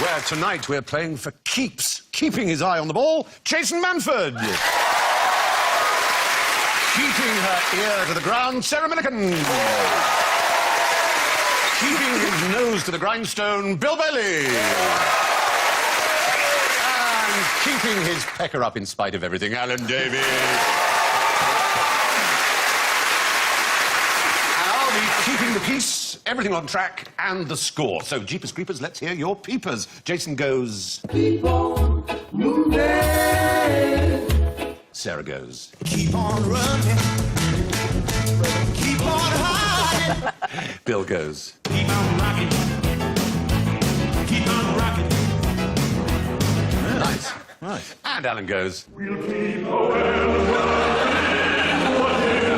where tonight we're playing for keeps. Keeping his eye on the ball, Jason Manford. Keeping her ear to the ground, Sarah Millican. Keeping his nose to the grindstone, Bill Bailey. And keeping his pecker up in spite of everything, Alan Davies. And I'll be keeping the peace, everything on track, and the score. So, Jeepers Creepers, let's hear your peepers. Jason goes... Keep on moving. Sarah goes... Keep on running. Keep on hiding. Bill goes... Keep on rocking. Keep on rocking. Nice. Nice. And Alan goes... We'll keep on.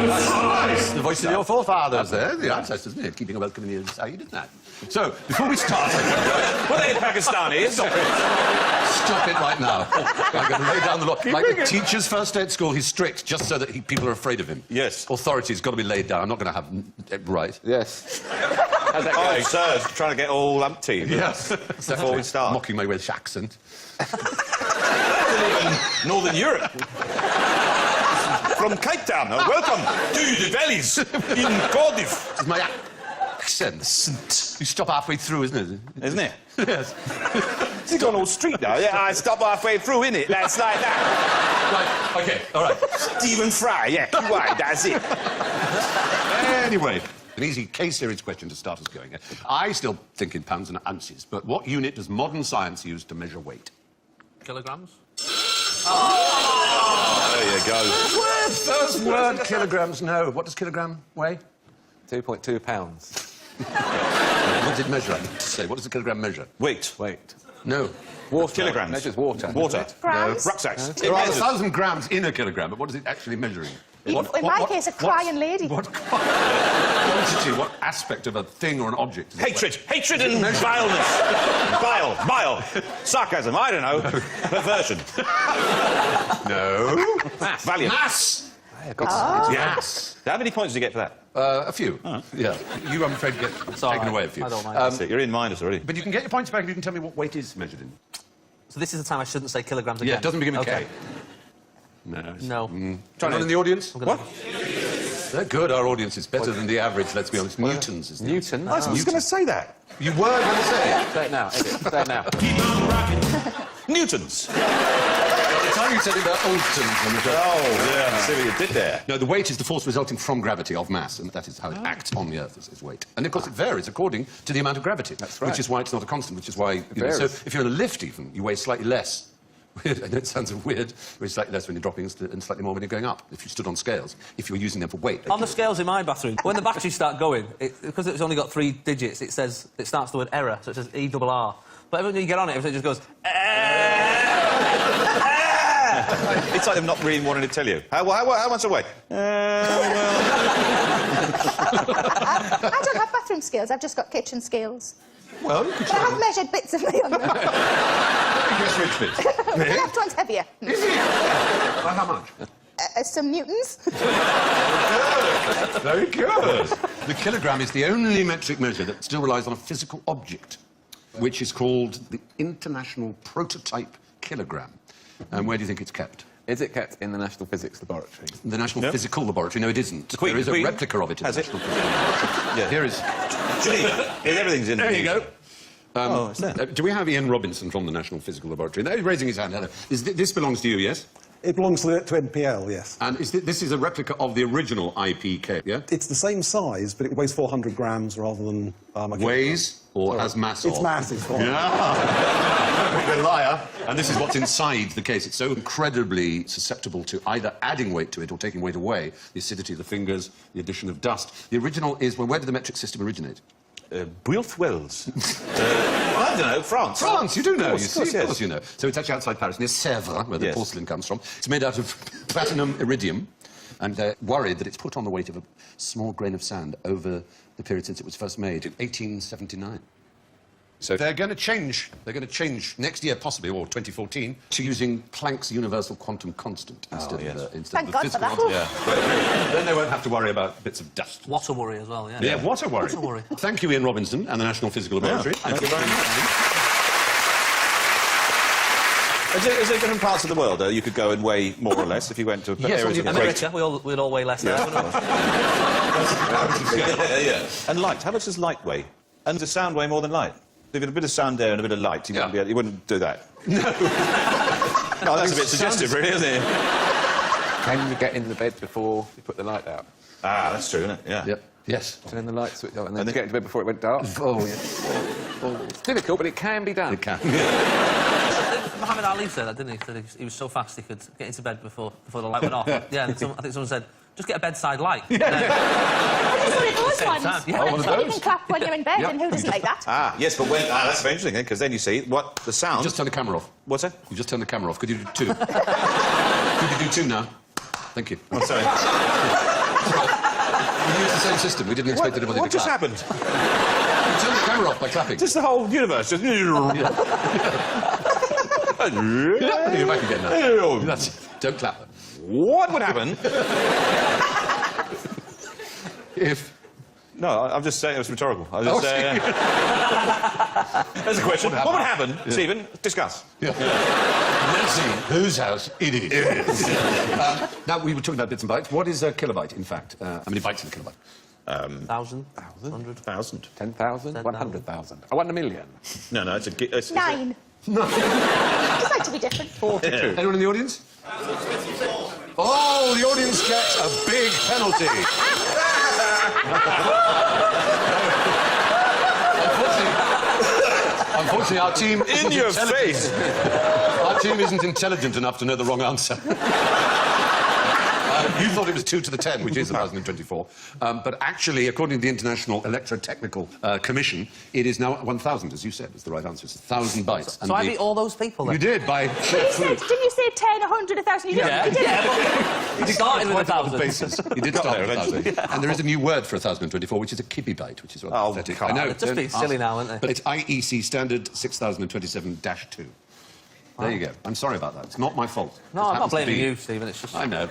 Nice. The voice of your forefathers there, the ancestors, isn't it? Keeping a welcome in the inside. You did that. So, before we start... Well, they Pakistanis. Stop it. Stop it right now. I'm going to lay down the law. Like the teacher's first day at school, he's strict just so that people are afraid of him. Yes. Authority's got to be laid down. I'm not going to have... Right. Yes. How's that going? Oh, sir, trying to get all umpty. Yes. Before we start. Mocking my Welsh accent. Northern Europe. From Cape Town. Welcome to the valleys in Cardiff. It's my accent. You stop halfway through, isn't it? Isn't it? Yes. It's gone all street now. Yeah, I stop halfway through, innit? That's like that. Right, OK, all right. Stephen Fry, yeah, right, that's it. Anyway, an easy K-series question to start us going. I still think in pounds and ounces, but what unit does modern science use to measure weight? Kilograms? There you go. First word, kilograms, no. What does kilogram weigh? 2.2 pounds. What does it measure, I need to say? What does a kilogram measure? Weight. No. Water. Kilograms. Measures water. Water. Grams? Rucksacks. There are 1,000 grams in a kilogram, but what is it actually measuring? In my case, a crying lady. What quantity, what aspect of a thing or an object? Is it? Hatred. Hatred and vileness. Bile. Sarcasm, I don't know. Perversion. No. Mass. Valiant. Mass! Yes. How many points did you get for that? A few. Yeah. You, I'm afraid, get taken away a few. I don't mind. That's it. You're in minus already. But you can get your points back if you can tell me what weight is measured in. So this is the time I shouldn't say kilograms again? Yeah, it doesn't begin with okay. K. No. No. Try one in the audience? What? They're good. Our audience is better than the average, let's be honest. Newtons is Newton. I was going to say that. You were going to say it. Say it now. Say it now. Keep on rocking. Newtons. It's how you said it about Oltons. Oh, yeah. See what you did there. No, the weight is the force resulting from gravity of mass, and that is how it acts on the Earth, is weight. And, of course, it varies according to the amount of gravity. That's right. Which is why it's not a constant, which is why... so if you're in a lift, even, you weigh slightly less. I know it sounds weird, but it's slightly less when you're dropping and slightly more when you're going up, if you stood on scales, if you were using them for weight. On the scales in my bathroom, when the batteries start going, because it's only got 3 digits, it says, it starts the word error, so it says E-double-R. But when you get on it, it just goes... It's like them not really wanting to tell you. How much away? I don't have bathroom scales, I've just got kitchen scales. Well, you could But I have measured bits of me on them. guess which bit. The left one's heavier. By how much? Some newtons. Very good. The kilogram is the only metric measure that still relies on a physical object, which is called the International Prototype Kilogram. And where do you think it's kept? Is it kept in the National Physics Laboratory? The National Physical Laboratory. No, it isn't. Queen, there is a Queen. replica of it in Has the it? National Physical Laboratory. Yeah. Here is... Everything's in There you go. Oh, it's there. Do we have Ian Robinson from the National Physical Laboratory? There, he's raising his hand. Hello. This belongs to you, yes? It belongs to NPL, yes. And this is a replica of the original IPK, yeah? It's the same size, but it weighs 400 grams rather than... Weighs or has mass It's of? massive. Yeah. You're a liar. And this is what's inside the case. It's so incredibly susceptible to either adding weight to it or taking weight away. The acidity of the fingers, the addition of dust. The original is... Well, where did the metric system originate? Built Wells. I don't know, France. France, you do know, Of you course, see, of course you know. So it's actually outside Paris, near Sèvres, where the porcelain comes from. It's made out of platinum iridium, and they're worried that it's put on the weight of a small grain of sand over the period since it was first made, in 1879. So they're going to change. They're going to change next year, possibly, or 2014, to using Planck's universal quantum constant instead of the Thank God for physical that. quantum. Yeah. Then they won't have to worry about bits of dust. What a worry as well, yeah. Yeah, what a worry. What a worry. Thank you, Ian Robinson, and the National Physical Laboratory. Thank you very much. Is there different parts of the world you could go and weigh more or less if you went to Yes, areas of great... America, we'd all weigh less there, wouldn't we? yeah. And light, how much does light weigh? And does sound weigh more than light? If you had a bit of sound there and a bit of light, you wouldn't do that. No. No, that's a bit suggestive, really, isn't it? Can you get in the bed before you put the light out? Ah, that's true, isn't it? Yeah. Yep. Yes. Turn the light switch on and then get into bed before it went dark. Oh, yes. It's difficult, but it can be done. It can. Muhammad Ali said that, didn't he? That he was so fast he could get into bed before the light went off. Yeah, and I think someone said, just get a bedside light. That's one of those ones. time. Yeah. Well, one of you those. can clap when you're in bed, and who doesn't like that? Ah, yes, but when... Ah, that's very interesting, because then you see what the sound... Just turn the camera off. What's that? You just turn the camera off. Could you do 2? Could you do 2 now? Thank you. Oh, sorry. We used the same system. We didn't expect anybody What to just clap. happened? You turn the camera off by clapping. Just the whole universe. Just... You're back again now. That's it. Don't clap. What would happen? If... No, I'm just saying it was rhetorical. I was just saying... There's a question. What would happen, Stephen? Discuss. Let's see whose house it is. Now, we were talking about bits and bytes. What is a kilobyte, in fact? How many bytes in a kilobyte? 1,000? 100? 1,000. 10,000? 100,000? I want 1,000,000. No, it's a... It's 9. No. I just like to be different. 42. Anyone in the audience? Oh, the audience gets a big penalty. Unfortunately, our team... In your face! Our team isn't intelligent enough to know the wrong answer. You thought it was 2 to the 10, which is 1,024. But actually, according to the International Electrotechnical Commission, it is now 1,000, as you said, is the right answer. It's 1,000 bytes. So I beat all those people then? You did, by sheer fluke. Didn't you say 10, 100, 1,000? You Yeah, did. You started with 1,000. Basis. You did start with 1,000. And there is a new word for 1,024, which is a kibibyte, which is rather Oh, pathetic. come I know. on. They're just being silly now, aren't they? But it's IEC standard 6027-2. There you go. I'm sorry about that. It's not my fault. No, It I'm not happens to blaming be. you, Stephen. It's just... I know.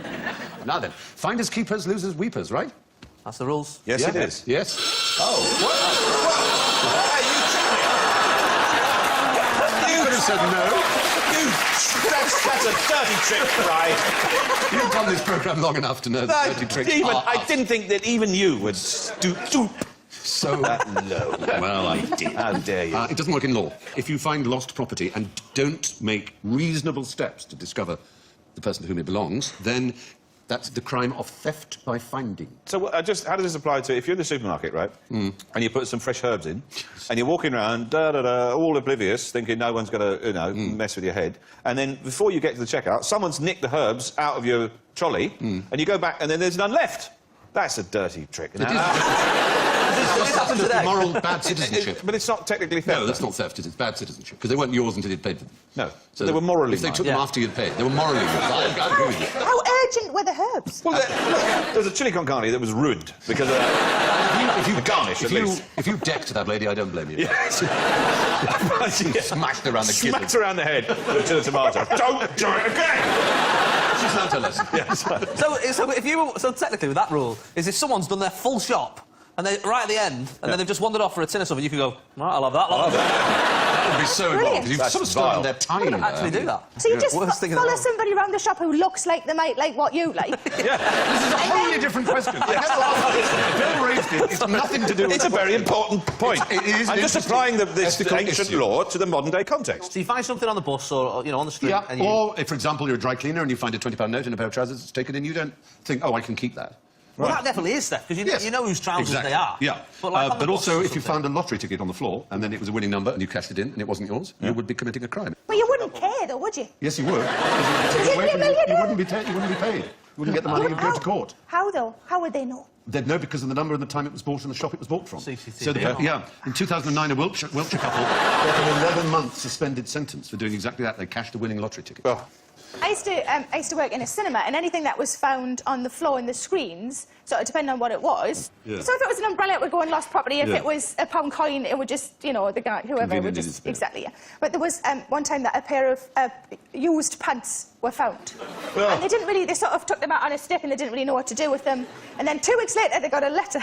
Now then, finders keepers, losers weepers, right? That's the rules. Yes, Yeah. it is. Yes. Oh, what? You could have said no. That's a dirty trick, right? You've done this programme long enough to know that dirty tricks are I up. didn't think that even you would stoop So that low. well, I did. How dare you? It doesn't work in law. If you find lost property and don't make reasonable steps to discover the person to whom it belongs, then that's the crime of theft by finding. So how does this apply to if you're in the supermarket, right? And you put some fresh herbs in, and you're walking around, all oblivious, thinking no one's going to, mess with your head, and then before you get to the checkout, someone's nicked the herbs out of your trolley, and you go back, and then there's none left. That's a dirty trick. It is. This happened today. Moral bad citizenship. But it's not technically theft. No, that's not theft. It's bad citizenship because they weren't yours until you'd paid for them. No, so they were morally If they mine. took them after you'd paid, they were morally yours. I agree with you. How urgent were the herbs? Well, there was a chili con carne that was ruined because of the garnish, at least. If you decked that lady, I don't blame you. Smashed around the Smacked gizzard. around the head to the tomato. Don't do it again! She's learnt her lesson. So technically, with that rule, is if someone's done their full shop and they right at the end, and then they've just wandered off for a tin or something, you can go, right, I'll have that. That would be so involved. You've That's sort of vile. stolen their time. Don't actually do that. So you just Worst thing in the follow world. somebody around the shop who looks like they might like what you like. This is a wholly different question. Bill raised it. It's nothing to do with... It's a very important point. It is I'm just interesting. applying this Ethical ancient issue. law to the modern-day context. So you find something on the bus or on the street, Yeah, and you... or if, for example, you're a dry cleaner and you find a £20 note in a pair of trousers that's taken in, you don't think, oh, I can keep that. Well, that definitely is theft, because Yes. you know whose trousers Exactly. they are. Yeah. But, like, on the but bus also, or if you something. found a lottery ticket on the floor and then it was a winning number and you cashed it in and it wasn't yours, you would be committing a crime. Well, you wouldn't care, though, would you? Yes, you would. give me a million? You wouldn't be paid. You wouldn't get the money. You'd go to court. How, though? How would they know? They'd know because of the number and the time it was bought and the shop it was bought from. CCTV. So, in 2009, a Wiltshire couple got an 11-month suspended sentence for doing exactly that. They cashed a winning lottery ticket. Oh. I used to work in a cinema, and anything that was found on the floor in the screens, sort of depending on what it was. Yeah. So if it was an umbrella, it would go in lost property. If Yeah. it was a £1 coin, it would just, the guy, whoever, Conveniently would just... disappear. Exactly, yeah. But there was one time that a pair of used pants were found. And they didn't really... They sort of took them out on a stick, and they didn't really know what to do with them. And then 2 weeks later, they got a letter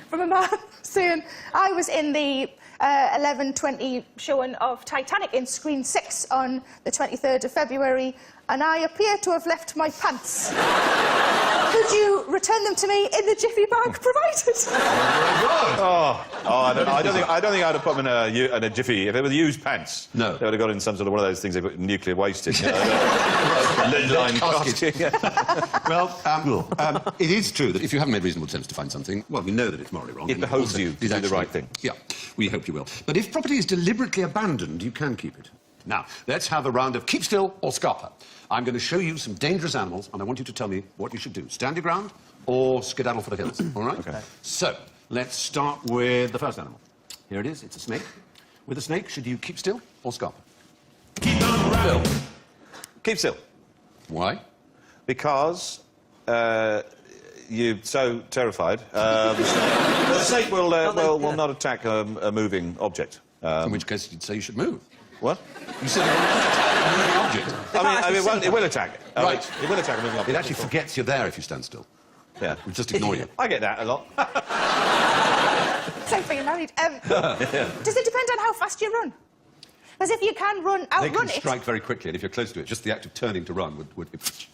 from a man saying, I was in the 11:20 showing of Titanic in Screen 6 on the 23rd of February, and I appear to have left my pants. Could you return them to me in the jiffy bag provided? I don't think I'd have put them in a jiffy. If it were used pants, No. they would have got in some sort of one of those things they put nuclear waste in. You know, lead-lined Casket. casket. Well, it is true that if you haven't made reasonable attempts to find something, well, we know that it's morally wrong. It and behoves also you to do the right thing. Yeah, we hope you will. But if property is deliberately abandoned, you can keep it. Now, let's have a round of keep still or scarper. I'm going to show you some dangerous animals, and I want you to tell me what you should do. Stand your ground or skedaddle for the hills, all right? Okay. So, let's start with the first animal. Here it is, it's a snake. With a snake, should you keep still or scarper? Keep on running. Keep still. Why? Because you're so terrified. The snake will not attack a moving object. In which case, you'd say you should move. What? You said a moving object. It will attack. Right. It will attack a moving object. It actually forgets you're there if you stand still. Yeah. It will just ignore you. I get that a lot. It's like being married. Does it depend on how fast you run? Because if you can run, They outrun can it. strike very quickly, and if you're close to it, just the act of turning to run would like that. If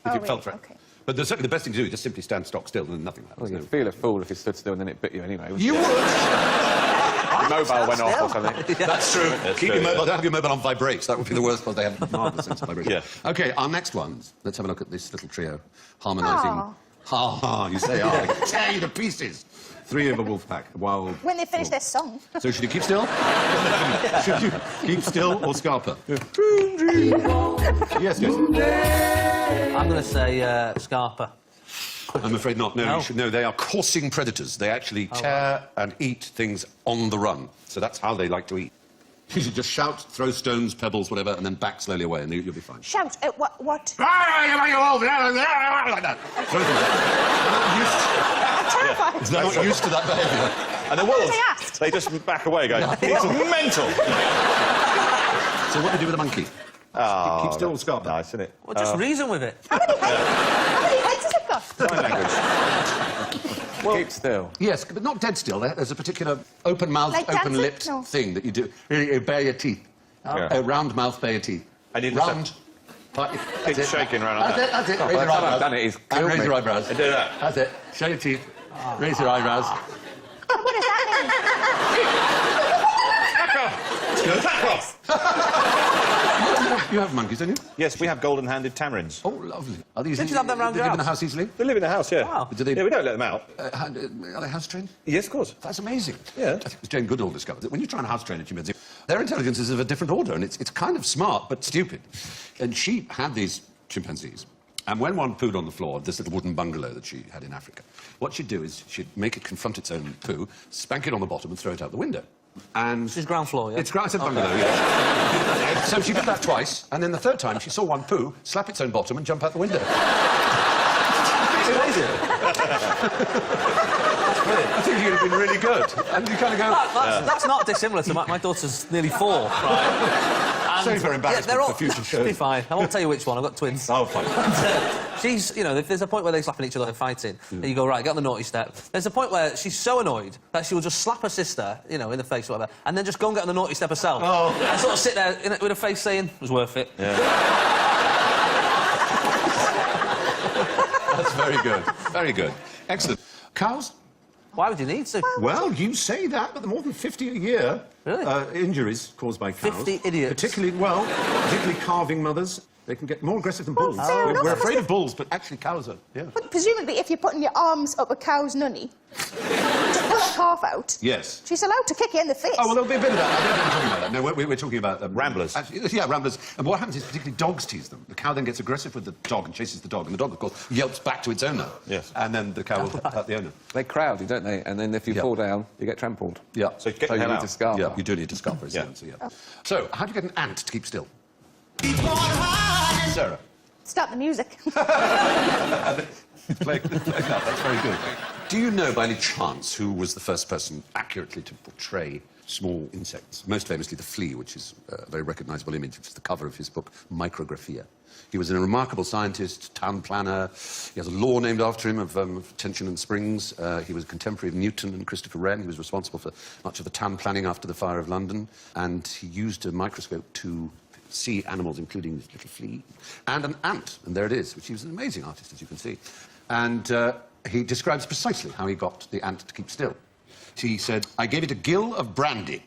Oh, you fell really? for it. Okay. But certainly the best thing to do is just simply stand stock still and nothing happens. Well, you'd feel a fool if you stood still and then it bit you anyway. wouldn't You would! Your mobile went off or something. That's true. Keep true, your mobile, yeah. don't have your mobile on vibrates. That would be the worst, but they have marvellous sense of vibration. Yeah. OK, our next ones. Let's have a look at this little trio. Harmonising. Aw. Ha ha, you say, oh, they tear you to pieces. Three of a wolf pack. A wild. When they finish wolf. their song. So should you keep still? Should you keep still or scarper? Yes, Jason. I'm going to say Scarper. I'm afraid not. No, No. you should know they are coursing predators. They actually tear and eat things on the run. So that's how they like to eat. You should just shout, throw stones, pebbles, whatever, and then back slowly away, and you'll be fine. Shout at what? Like that. Throw things. I'm terrified. They're not used to that behaviour. And the wolves, they asked? they just back away, going, it's mental. So what do you do with a monkey? Keep still or scarper? Nice, isn't it? Well, just reason with it. How many heads has it got? Sign language. Keep still. Yes, but not dead still. There's a particular open-mouthed, Like dancing? open-lipped No. thing that you do. You bare your teeth. Yeah. Round mouth, bare your teeth. And in round. Keep shaking around like That's it, that's it. Oh, Raise by your the time eyebrows. I've done it, he's And killed raise me. your eyebrows. Do that. That's it. Show your teeth. Raise your eyebrows. What does that Back off! You have monkeys, don't you? Yes, we have golden-handed tamarins. Oh, lovely. Are these? Did you have them round they your live in the house? house easily? They live in the house, yeah. Wow. Do they- Yeah, we don't let them out. Are they house trained? Yes, of course. That's amazing. Yeah. I think it was Jane Goodall discovered that when you try and house train a chimpanzee, their intelligence is of a different order, and it's kind of smart but stupid. And she had these chimpanzees, and when one pooed on the floor of this little wooden bungalow that she had in Africa, what she'd do is she'd make it confront its own poo, spank it on the bottom, and throw it out the window. And This is ground floor, yeah? it's it's a bungalow, yes. So she did that twice, and then the third time she saw one poo, slap its own bottom, and jump out the window. It's amazing. I think you'd have been really good. And you kind of go, That's not dissimilar to my daughter's nearly 4, right? And, Save her embarrassment they're all, for future shows. It'll be fine. I won't tell you which one. I've got twins. oh, fine. And, she's, you know, if there's a point where they're slapping each other and fighting, and you go, right, get on the naughty step. There's a point where she's so annoyed that she will just slap her sister, you know, in the face or whatever, and then just go and get on the naughty step herself. Oh. And sort of sit there with her face saying, it was worth it. That's very good. Very good. Excellent. Cows? Why would you need to? Well, you say that, but there are more than 50 a year. Really? Injuries caused by cows. 50 idiots. Particularly calving mothers. They can get more aggressive than bulls. fair enough, We're isn't afraid it? of bulls, but actually cows are, yeah. But presumably, if you're putting your arms up a cow's nunny to pull a calf out, Yes. she's allowed to kick you in the face. Oh, well, there'll be a bit of that. I don't know what we're talking about that. No, we're talking about... Ramblers. Actually, yeah, ramblers. And what happens is particularly dogs tease them. The cow then gets aggressive with the dog and chases the dog, and the dog, of course, yelps back to its owner. Yes. And then the cow will hurt the owner. They crowd you, don't they? And then if you Yeah. fall down, you get trampled. Yeah. So get So the you hell need out. to scarper. Yeah, you do need to scarper, Yeah. yeah. So, how do you get an ant to keep still? Keep on hiding. Sarah. Stop the music. Play that, that's very good. Do you know, by any chance, who was the first person accurately to portray small insects, most famously the flea, which is a very recognisable image, which is the cover of his book, Micrographia. He was a remarkable scientist, town planner. He has a law named after him of tension and springs. He was a contemporary of Newton and Christopher Wren. He was responsible for much of the town planning after the fire of London. And he used a microscope to see animals, including this little flea, and an ant. And there it is, which he was an amazing artist, as you can see. And he describes precisely how he got the ant to keep still. He said, "I gave it a gill of brandy,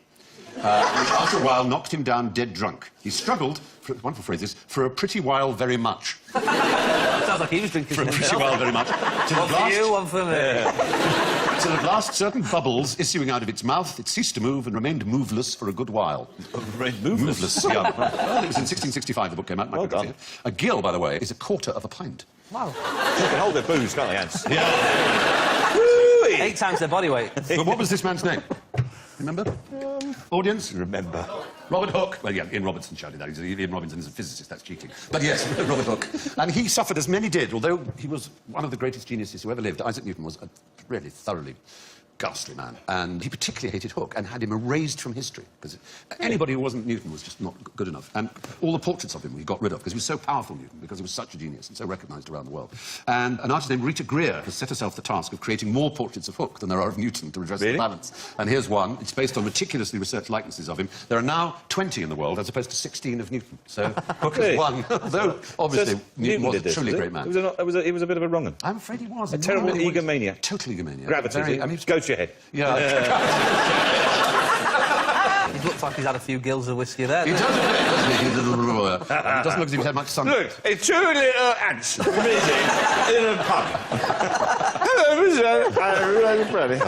which after a while knocked him down dead drunk. He struggled, for wonderful phrases, for a pretty while very much." Sounds like he was drinking For a something pretty else. while very much. Till One for you, one for me. till at last certain bubbles issuing out of its mouth, it ceased to move and remained moveless for a good while. Moveless, yeah. Well, it was in 1665 the book came out. Well done. A gill, by the way, is a quarter of a pint. Wow. They can hold their booze, can't they, ants? 8 times their body weight. But what was this man's name? Remember? Audience? Remember. Robert Hooke. Well, yeah, Ian Robertson shouted that. Ian Robinson is a physicist, that's cheating. But yes, Robert Hooke. And he suffered, as many did, although he was one of the greatest geniuses who ever lived. Isaac Newton was a really thoroughly ghastly man. And he particularly hated Hooke and had him erased from history, because anybody who wasn't Newton was just not good enough. And all the portraits of him he got rid of, because he was so powerful, Newton, because he was such a genius and so recognised around the world. And an artist named Rita Greer has set herself the task of creating more portraits of Hooke than there are of Newton to redress the balance. And here's one. It's based on meticulously researched likenesses of him. There are now 20 in the world, as opposed to 16 of Newton. So Hooke has won, though obviously Newton was a truly great man. He was a bit of a wrong one. I'm afraid he was. A terrible No, he was egomaniac. Total egomaniac. Gravity. Very, I mean, Go to your head. yeah. He looks like he's had a few gills of whiskey there. He doesn't look, doesn't he? He doesn't look as if he's had much sun. Look, it's 2 little ants meeting in a pub. Hello, Mr. I'm Freddie.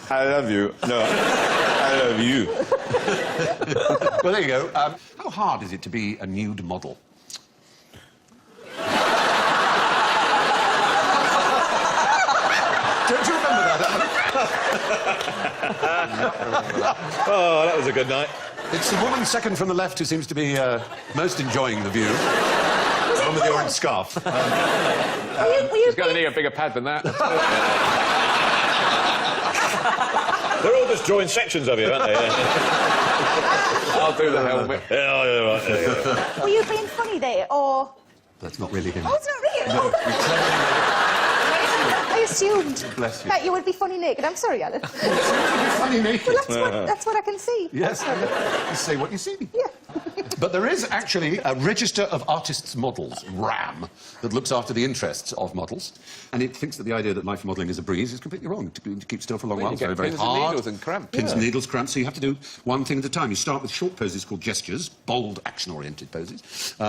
I love you. No, I love you. Well, there you go. How hard is it to be a nude model? Don't you remember that? Oh, that was a good night. It's the woman second from the left who seems to be most enjoying the view. The one with the orange scarf. Were you He's going to need a bigger pad than that. They're all just drawing sections of you, aren't they? I'll do the helmet. Yeah. were you being funny there, or... That's not really him. Oh, it's not real. I assumed Bless you. that you would be funny naked. I'm sorry, Alan. Funny naked. Well, that's what I can see. Yes, you say what you see. Yeah. But there is actually a register of artists' models, RAM, that looks after the interests of models, and it thinks that the idea that life modelling is a breeze is completely wrong. To keep still for a long while, you get very pins and hard. needles and cramp. Pins and needles, cramp. So you have to do one thing at a time. You start with short poses called gestures, bold, action-oriented poses,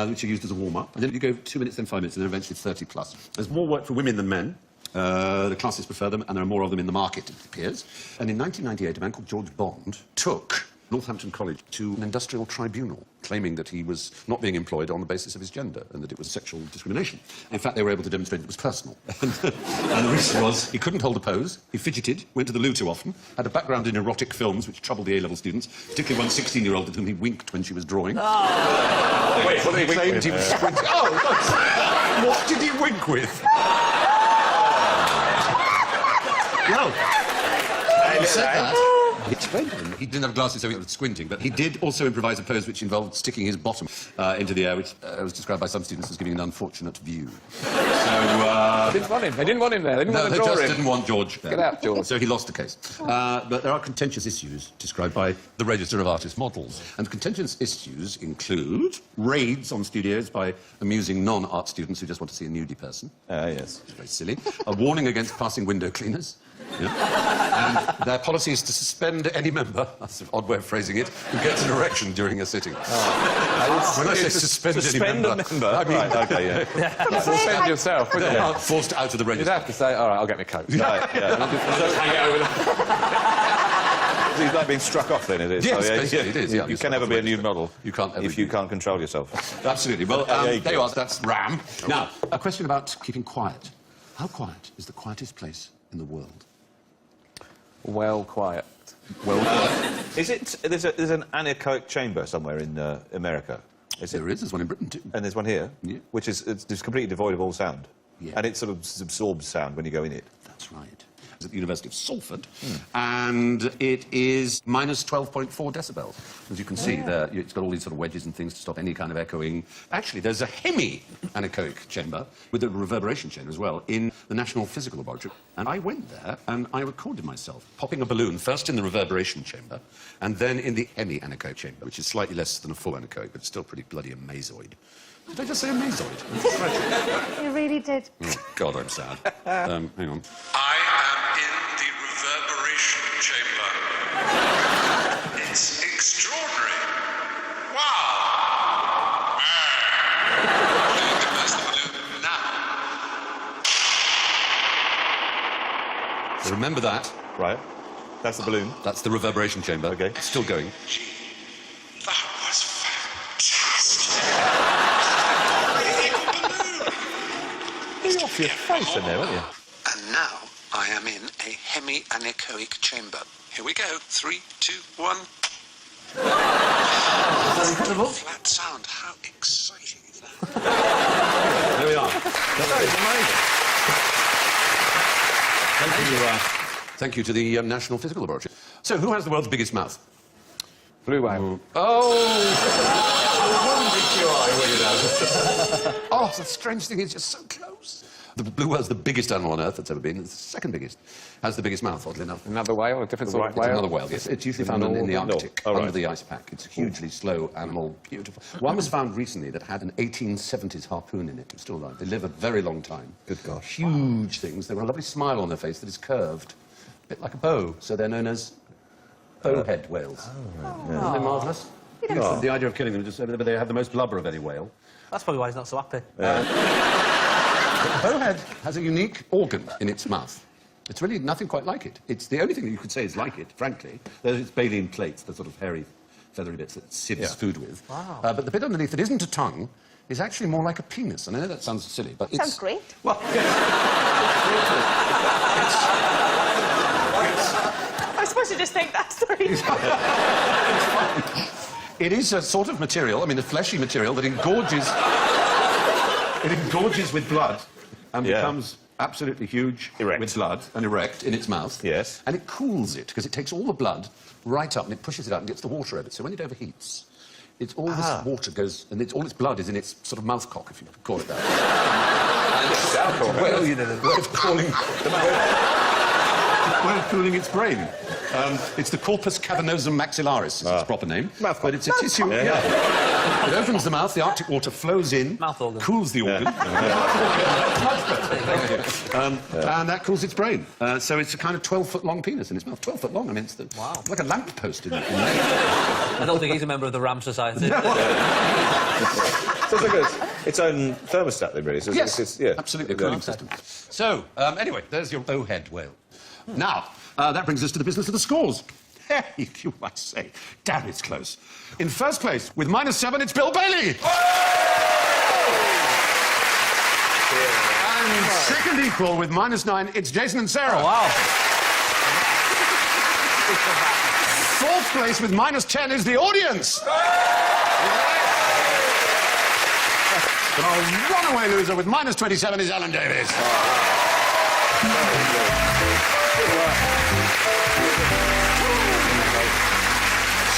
which are used as a warm-up, and then you go 2 minutes, then 5 minutes, and then eventually 30 plus. There's more work for women than men. The classes prefer them, and there are more of them in the market, it appears. And in 1998, a man called George Bond took Northampton College to an industrial tribunal, claiming that he was not being employed on the basis of his gender and that it was sexual discrimination. In fact, they were able to demonstrate it was personal. And the reason was he couldn't hold a pose, he fidgeted, went to the loo too often, had a background in erotic films which troubled the A-level students, particularly one 16-year-old at whom he winked when she was drawing. Oh. Wait, what did he claimed he was squinting. Oh, what did he wink with? Well, he said that. He explained to him. He didn't have glasses, so he was squinting, but he did also improvise a pose which involved sticking his bottom into the air, which was described by some students as giving an unfortunate view. So, They didn't want him. They didn't want him there. They didn't no, want they to draw just him. didn't want George there. Get out, George. So he lost the case. But there are contentious issues described by the Register of Artist Models. And contentious issues include raids on studios by amusing non-art students who just want to see a nudie person. Yes. It's very silly. A warning against passing window cleaners. Yeah. And their policy is to suspend any member, that's an odd way of phrasing it, who gets an erection during a sitting. When I say suspend any member, I mean... Right, OK, yeah. Suspend yourself, wouldn't you? Forced out of the You'd register. have to say, all right, I'll get my coat. Right, yeah. He's like being struck off then, is it? Yes, So, yeah, basically it is, yeah. You can never be a nude model. You can't ever if you be. can't control yourself. Absolutely. Well, there you there go. you are. That's RAM. Now, a question about keeping quiet. How quiet is the quietest place in the world? Well, quiet. Is it? There's an anechoic chamber somewhere in America. Is it? There is. There's one in Britain, too. And there's one here, Yeah. which is it's completely devoid of all sound. Yeah. And it sort of absorbs sound when you go in it. That's right. at the University of Salford, and it is minus 12.4 decibels. As you can see there, it's got all these sort of wedges and things to stop any kind of echoing. Actually, there's a hemi-anechoic chamber with a reverberation chamber as well in the National Physical Laboratory. And I went there and I recorded myself popping a balloon first in the reverberation chamber and then in the hemi-anechoic chamber, which is slightly less than a full anechoic, but still pretty bloody amazoid. Did I just say amazoid? You really did. Oh, God, I'm sad. Hang on. I am in the reverberation chamber. It's extraordinary. Wow. There's the balloon now. Remember that. Right. That's the balloon. That's the reverberation chamber. Okay. It's still going. Gee, that was fantastic. You're off your face in there, aren't you? And now I am in a hemi-anechoic chamber. Here we go. 3, 2, 1. Incredible. Flat sound. How exciting is that? There we are. Thank you to the National Physical Laboratory. So, who has the world's biggest mouth? Blue whale. Oh, the strange thing is, you're so close. The blue whale's the biggest animal on Earth that's ever been. It's the second biggest. Has the biggest mouth, oddly enough. Another whale, a different sort of It's whale. another whale, yes. It's usually found in the Arctic, Oh, right. under the ice pack. It's a hugely slow animal, beautiful. One was found recently that had an 1870s harpoon in it. It's still alive. They live a very long time. Good gosh. Huge things. They've got a lovely smile on their face that is curved, a bit like a bow. So they're known as bowhead whales. Isn't they marvellous? The idea of killing them is just they have the most blubber of any whale. That's probably why he's not so happy. Bowhead has a unique organ in its mouth. It's really nothing quite like it. It's the only thing that you could say is like it, frankly. There's its baleen plates, the sort of hairy, feathery bits that it sieves food with. Wow. But the bit underneath that isn't a tongue is actually more like a penis. And I know that sounds silly, but it's... Sounds great. Well, yes. I was supposed to just think that, sorry. It is a sort of material, I mean, a fleshy material that engorges... It engorges with blood and becomes absolutely huge Erect. with blood and erect in its mouth. Yes. And it cools it, because it takes all the blood right up and it pushes it out and gets the water out of it. So when it overheats, it's all this water goes... And all its blood is in its sort of mouth cock, if you could call it that. Well, you know, the way of calling... way of cooling its brain. It's the corpus cavernosum maxillaris, is its proper name. Mouth but it's a tissue... It opens the mouth, the Arctic water flows in, Mouth organ. cools the organ, and that cools its brain. So it's a kind of 12-foot-long penis in its mouth. 12 foot long, I mean, it's like a lamppost in length. I don't think he's a member of the Ram Society. So it's like its own thermostat, then, really. So Yes, it's absolutely, a cooling system. So, anyway, there's your bowhead whale. Now, that brings us to the business of the scores. Hey, you might say, damn, it's close. In first place, with -7, it's Bill Bailey. And second equal, with -9, it's Jason and Sarah. Oh, wow. Fourth place, with -10, is the audience. But our runaway loser, with -27, is Alan Davis.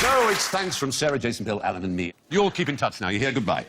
So it's thanks from Sarah, Jason, Bill, Alan and me. You all keep in touch now. You hear? Goodbye.